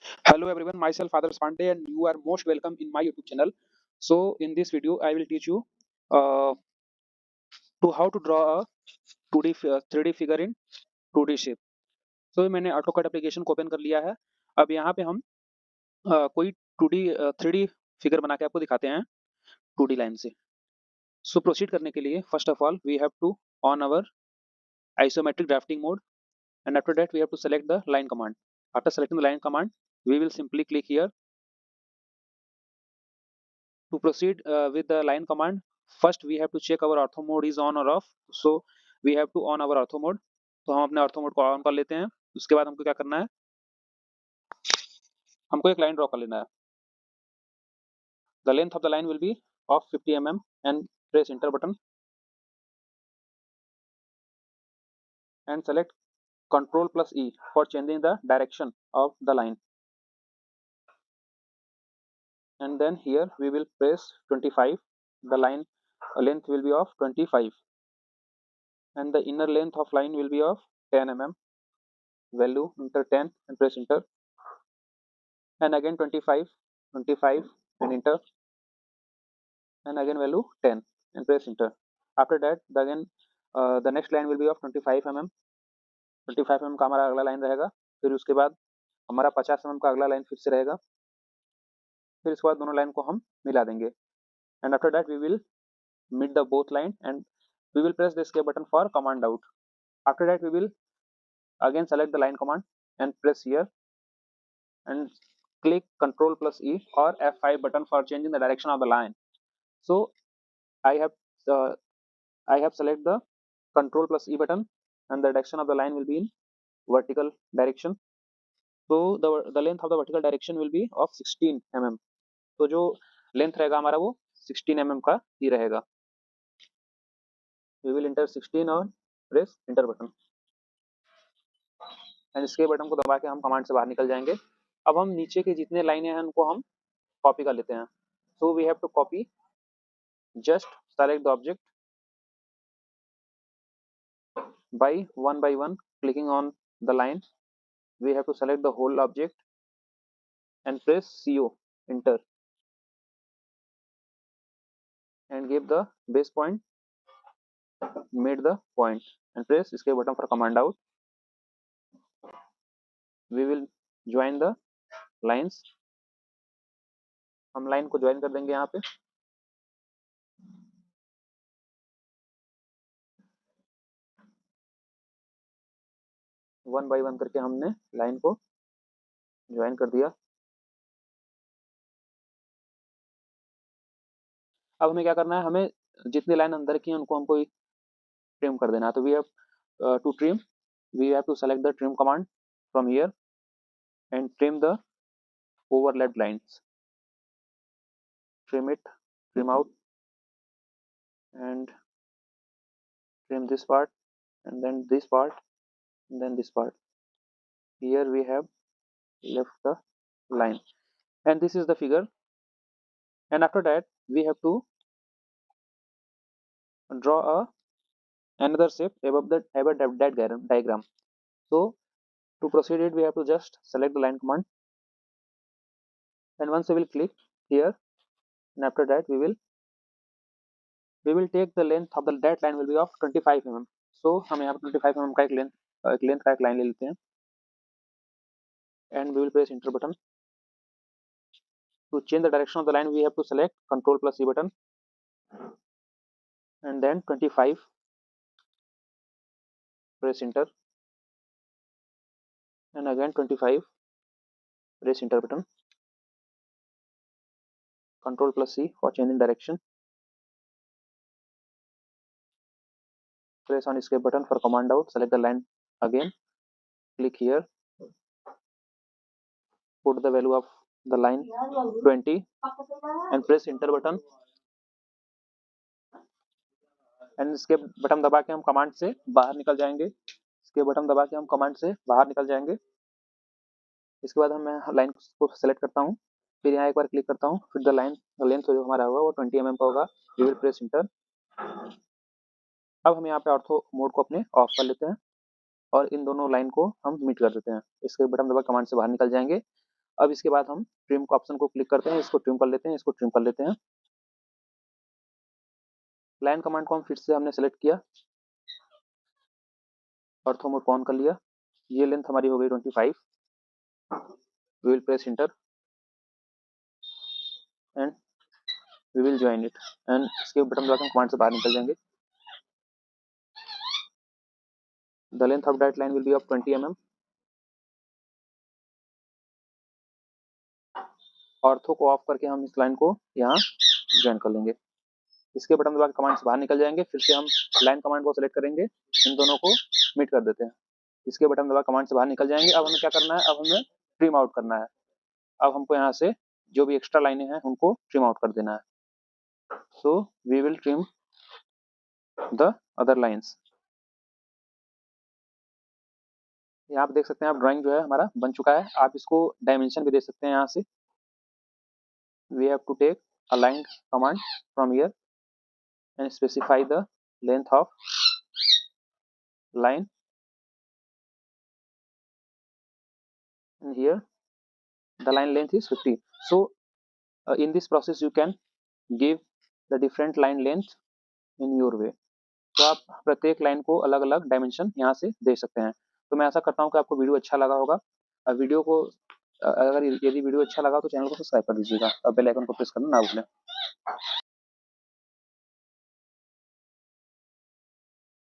Hello everyone, myself Father Pandey and you are most welcome in my YouTube channel. So in this video I will teach you uh, to how to draw a 2D 3D figure in 2D shape. So मैंने AutoCAD application को open कर लिया है। अब यहाँ पे हम कोई 2D 3D फिगर बना के आपको दिखाते हैं 2D लाइन से। सो प्रोसीड करने के लिए first of all we have to on our isometric drafting mode and after that we have to select the line command. After selecting the line command we will simply click here. To proceed with the line command, first we have to check our ortho mode is on or off. So we have to on our ortho mode. तो हम अपने ortho mode को on कर लेते हैं। उसके बाद हमको क्या करना है, हमको एक लाइन ड्रॉ कर लेना है। The length of the line will be of 50 mm and press enter button and select Ctrl plus E for changing the direction of the line. And then here we will press 25. The line length will be of 25 and the inner length of line will be of 10 mm. Value enter 10 and press enter. And again 25 and enter and again value 10 and press enter. After that the next line will be of 25 mm. 25 mm का हमारा अगला line रहेगा। फिर उसके बाद हमारा 50 mm का अगला लाइन फिर से रहेगा। फिर इसके बाद दोनों लाइन को हम मिला देंगे and after that we will meet the both line and we will press the escape button for command out. After that we will again select the line command and press here and click Ctrl plus E or F5 button for changing the direction of the line. So I have select the Ctrl plus E button and the direction of the line will be in vertical direction. So the length of the vertical direction will be of 16 mm. तो जो length रहेगा हमारा वो 16 mm का ही रहेगा। We will enter 16 और press enter button and इसके button को दबा के हम कमांड से बाहर निकल जाएंगे। अब हम नीचे के जितने लाइनें हैं उनको हम कॉपी कर लेते हैं। So we have to copy, just select the object by one clicking on the line. We have to select the whole object and press CO enter and give the base point, made the point and press escape button for command out. We will join the lines. हम line को join कर देंगे यहाँ पे। One by one करके हमने line को join कर दिया। अब हमें क्या करना है, हमें जितनी लाइन अंदर की हैं उनको हमको ट्रिम कर देना है। तो we have to trim, we have to select the trim command from here and trim the overlapped lines. Trim it, trim out and trim this part and then this part and then this part. Here we have left the line and this is the figure. And after that we have to draw another shape above that diagram. So to proceed it we have to just select the line command and once we will click here and after that we will take the length of that line will be of 25 mm. So हम यहाँ पर 25 mm का एक length का एक line ले लेते हैं and we will press enter button. To change the direction of the line we have to select Ctrl plus E button and then 25, press enter and again 25, press enter button. Ctrl plus C for changing direction. Press on escape button for command out. Select the line again. Click here. Put the value of the line 20 and press enter button. And escape button दबा के हम command से बाहर निकल जाएंगे। escape button दबा के हम कमांड से बाहर निकल जाएंगे। इसके बाद मैं लाइन को सेलेक्ट करता हूँ, फिर यहाँ एक बार क्लिक करता हूँ, फिर द लाइन लेंथ जो हमारा होगा वो 20 mm का होगा। We will press enter. अब हम यहाँ पे ऑर्थो मोड को अपने ऑफ कर लेते हैं और इन दोनों लाइन को हम मीट कर देते हैं। इसके बटन दबा कमांड से बाहर निकल जाएंगे अब इसके बाद हम ट्रिम का ऑप्शन को क्लिक करते हैं, इसको ट्रिम कर लेते हैं, इसको ट्रिम कर लेते हैं। लाइन कमांड को हम फिर से हमने सेलेक्ट किया, ऑर्थो मोड ऑन कर लिया। ये लेंथ हमारी हो गई 25। We will press enter and we will join it एंड इसके बटन दबा के हम कमांड से बाहर निकल जाएंगे। The length of that line will be of 20 mm। Ortho को ऑफ करके हम इस लाइन को यहाँ ज्वाइन कर लेंगे। इसके बटन दबा के कमांड से बाहर निकल जाएंगे, फिर से हम लाइन कमांड को सेलेक्ट करेंगे, इन दोनों को मीट कर देते हैं। इसके बटन दबा कमांड से बाहर निकल जाएंगे। अब हमें क्या करना है, अब हमें ट्रिम आउट करना है। अब हमको यहाँ से जो भी एक्स्ट्रा लाइनें हैं उनको ट्रिम आउट कर देना है। So we will trim the other lines. यहाँ आप देख सकते हैं, आप ड्राइंग जो है हमारा बन चुका है। आप इसको डायमेंशन भी दे सकते हैं यहाँ से। We have to take a line command from here and specify the length of line, and here the line length is 50. So in this process you can give the different line length in your way। तो आप प्रत्येक line को अलग अलग dimension यहाँ से दे सकते हैं। तो मैं आशा करता हूँ कि आपको वीडियो अच्छा लगा होगा। वीडियो को अगर यदि वीडियो अच्छा लगा तो चैनल को सब्सक्राइब कर दीजिएगा और बेल आइकन को प्रेस करना ना भूलें।